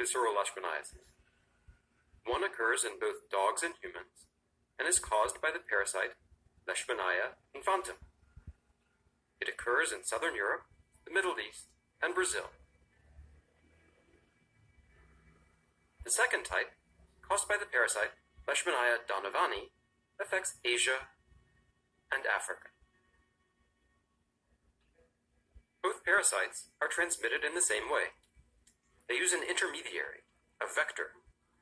visceral leishmaniasis. One occurs in both dogs and humans and is caused by the parasite Leishmania infantum. It occurs in southern Europe, the Middle East, and Brazil. The second type, caused by the parasite Leishmania donovani, affects Asia and Africa. Both parasites are transmitted in the same way. They use an intermediary, a vector,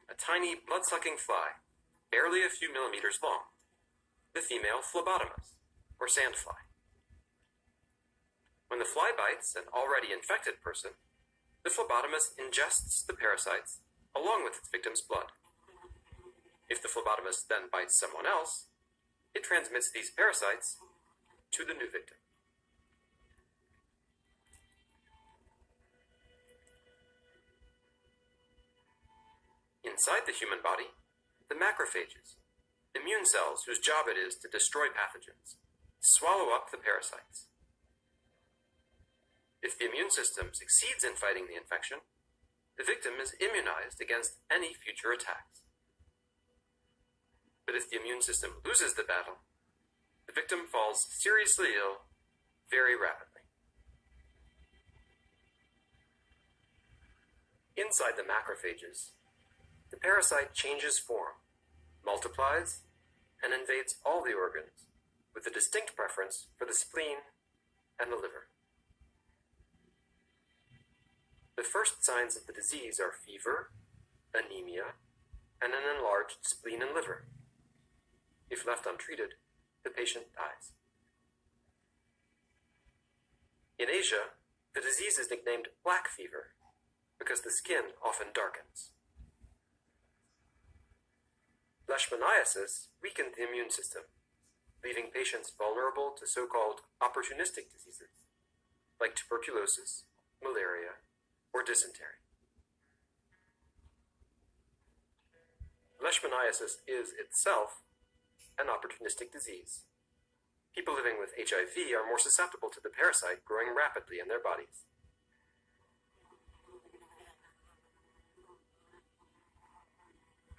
a tiny blood-sucking fly, barely a few millimeters long, the female phlebotomist, or sandfly. When the fly bites an already infected person, the phlebotomist ingests the parasites along with its victim's blood. If the phlebotomist then bites someone else, it transmits these parasites to the new victim. Inside the human body, the macrophages, immune cells whose job it is to destroy pathogens, swallow up the parasites. If the immune system succeeds in fighting the infection, the victim is immunized against any future attacks. But if the immune system loses the battle, the victim falls seriously ill very rapidly. Inside the macrophages, the parasite changes form, multiplies, and invades all the organs, with a distinct preference for the spleen and the liver. The first signs of the disease are fever, anemia, and an enlarged spleen and liver. If left untreated, the patient dies. In Asia, the disease is nicknamed black fever because the skin often darkens. Leishmaniasis weakened the immune system, leaving patients vulnerable to so-called opportunistic diseases, like tuberculosis, malaria, or dysentery. Leishmaniasis is itself an opportunistic disease. People living with HIV are more susceptible to the parasite growing rapidly in their bodies.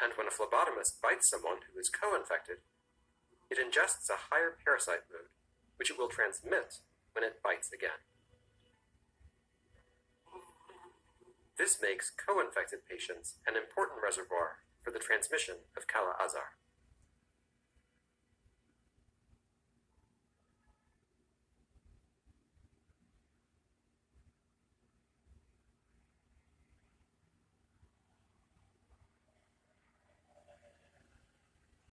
And when a phlebotomist bites someone who is co-infected, it ingests a higher parasite load, which it will transmit when it bites again. This makes co-infected patients an important reservoir for the transmission of Kala-Azar.